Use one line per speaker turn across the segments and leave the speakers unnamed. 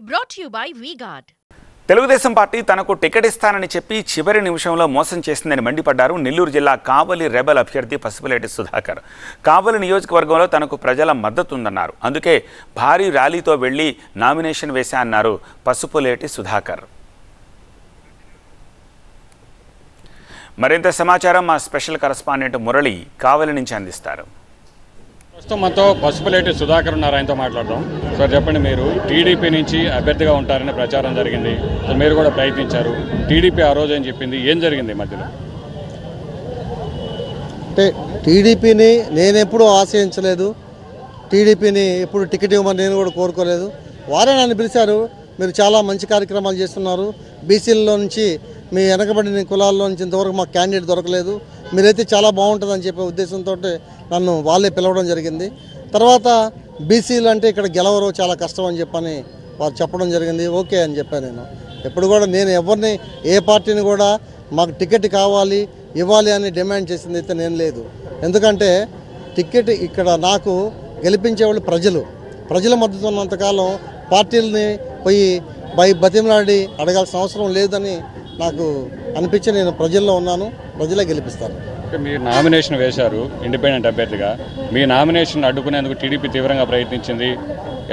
Brought to you by V-Guard.
Telugu Desam party తనకు ticket ఇస్తానని చెప్పి చివరి నిమిషంలో మోసం చేసిందని మండిపడ్డారు నెల్లూరు జిల్లా కావలి రెబల్ అభ్యర్థి పసుపులేటి సుధాకర్. కావలి నియోజకవర్గంలో తనకు ప్రజల మద్దతు ఉందన్నారు. అందుకే భారీ ర్యాలీతో వెళ్లి నామినేషన్ వేశా అన్నారు పసుపులేటి సుధాకర్. మరింత సమాచారం మా స్పెషల్ కరెస్పాండెంట్ మురళి కావలి నుంచి అందిస్తారు.
ప్రస్తుతం మనతో పసుపులేటి సుధాకర్ ఉన్నారు, ఆయనతో మాట్లాడదాం. సార్ చెప్పండి, మీరు టీడీపీ నుంచి అభ్యర్థిగా ఉంటారని ప్రచారం జరిగింది, సో మీరు కూడా ప్రయత్నించారు. టీడీపీ ఆ రోజు ఏం చెప్పింది, ఏం జరిగింది మధ్యలో?
అంటే టీడీపీని నేను ఎప్పుడూ ఆశయించలేదు, టీడీపీని ఎప్పుడు టికెట్ ఇవ్వమని నేను కూడా కోరుకోలేదు. వారే నన్ను పిలిచారు, మీరు చాలా మంచి కార్యక్రమాలు చేస్తున్నారు, బీసీలలో నుంచి మీ వెనకబడిన కులాల్లో నుంచి ఇంతవరకు మాకు క్యాండిడేట్ దొరకలేదు, మీరైతే చాలా బాగుంటుందని చెప్పే ఉద్దేశంతో నన్ను వాళ్ళే పిలవడం జరిగింది. తర్వాత బీసీలు అంటే ఇక్కడ గెలవరు, చాలా కష్టం అని చెప్పని వారు చెప్పడం జరిగింది. ఓకే అని చెప్పాను. నేను ఎప్పుడు కూడా నేను ఎవరిని ఏ పార్టీని కూడా మాకు టికెట్ కావాలి ఇవ్వాలి అని డిమాండ్ చేసింది అయితే నేను లేదు. ఎందుకంటే టికెట్ ఇక్కడ నాకు గెలిపించేవాళ్ళు ప్రజల మద్దతు ఉన్నంతకాలం పార్టీలని పోయి బతిమలాడి అడగాల్సిన అవసరం లేదని నాకు అనిపించి నేను ప్రజల్లో ఉన్నాను, ప్రజలే గెలిపిస్తారు.
మీరు నామినేషన్ వేశారు ఇండిపెండెంట్ అభ్యర్థిగా, మీ నామినేషన్ అడ్డుకునేందుకు టీడీపీ తీవ్రంగా ప్రయత్నించింది.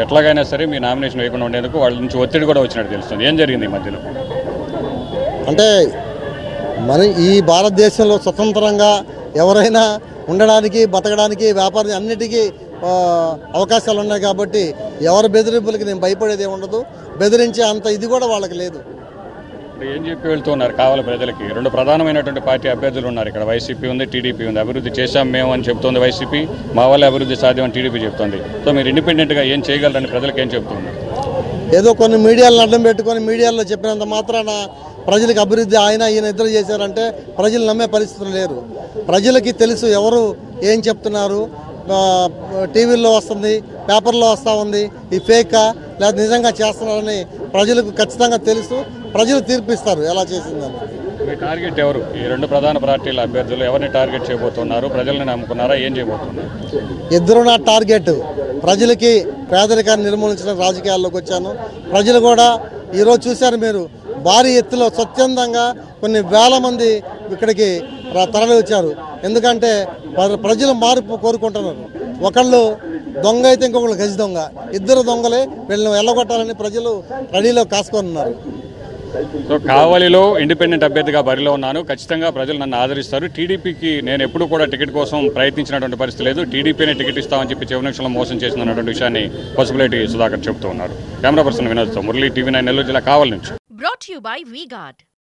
ఎట్లాగైనా సరే మీ నామినేషన్ వేయకుండా ఉండేందుకు వాళ్ళ నుంచి ఒత్తిడి కూడా వచ్చినట్టు తెలుస్తుంది. ఏం జరిగింది ఈ మధ్యలో?
అంటే మన ఈ భారతదేశంలో స్వతంత్రంగా ఎవరైనా ఉండడానికి బతకడానికి వ్యాపారం అన్నిటికీ అవకాశాలు ఉన్నాయి కాబట్టి ఎవరి బెదిరింపులకి నేను భయపడేది ఉండదు, బెదిరించే అంత ఇది కూడా వాళ్ళకి లేదు.
ఏం చెప్పి వెళ్తున్నారు కావాలి ప్రజలకి? రెండు ప్రధానమైనటువంటి పార్టీ అభ్యర్థులు ఉన్నారు ఇక్కడ, వైసీపీ ఉంది, టీడీపీ ఉంది. అభివృద్ధి చేశాం మేము అని చెప్తోంది వైసీపీ, మా వల్ల అభివృద్ధి సాధ్యం అని టీడీపీ చెప్తోంది. సో మీరు ఇండిపెండెంట్గా ఏం చేయగలరని ప్రజలకు ఏం చెప్తున్నారు?
ఏదో కొన్ని మీడియాలను అడ్డం పెట్టుకొని మీడియాలో చెప్పినంత మాత్రాన ప్రజలకు అభివృద్ధి ఈయన ఇద్దరు చేశారంటే ప్రజలు నమ్మే పరిస్థితులు లేరు. ప్రజలకి తెలుసు ఎవరు ఏం చెప్తున్నారు, టీవీల్లో వస్తుంది, పేపర్లో వస్తూ ఉంది, ఈ ఫేకా లేదా నిజంగా చేస్తున్నారని ప్రజలకు ఖచ్చితంగా తెలుసు. ప్రజలు తీర్పిస్తారు ఎలా చేసిందని.
మీ టార్గెట్ ఎవరు? ఈ రెండు ప్రధాన పార్టీల అభ్యర్థులు ఎవరిని టార్గెట్ చేయబోతున్నారు? ప్రజల్ని నమ్ముకున్నారా? ఏం చేయబోతున్నారు?
ఇద్దరు నా టార్గెట్. ప్రజలకి పేదరికాన్ని నిర్మూలించిన రాజకీయాల్లోకి వచ్చాను. ప్రజలు కూడా ఈరోజు చూశారు మీరు, భారీ ఎత్తులో స్వచ్ఛందంగా కొన్ని వేల మంది ఇక్కడికి తరలి వచ్చారు. ఎందుకంటే ప్రజలు మార్పు కోరుకుంటున్నారు. ఒకళ్ళు దొంగ అయితే ఇంకొకళ్ళు గజ దొంగ, ఇద్దరు దొంగలే వీళ్ళని వెళ్ళగొట్టాలని ప్రజలు రెడీలో కాసుకొని ఉన్నారు.
సో కావలిలో ఇండిపెండెంట్ అభ్యర్థిగా బరిలో ఉన్నాను, ఖచ్చితంగా ప్రజలు నన్ను ఆదరిస్తారు. టీడీపీకి నేను ఎప్పుడు కూడా టికెట్ కోసం ప్రయత్నించినటువంటి పరిస్థితి లేదు, టీడీపీనే టికెట్ ఇస్తామని చెప్పి చివరి నిమిషంలో మోసం చేసిందన్నటువంటి విషయాన్ని పసుపులేటి సుధాకర్ చెబుతూ ఉన్నారు. కెమెరా పర్సన్ వినోద్తో మురళి, టీవీ 9 నెల్లూరు జిల్లా కావలి నుంచి.
Brought to you by V-Guard.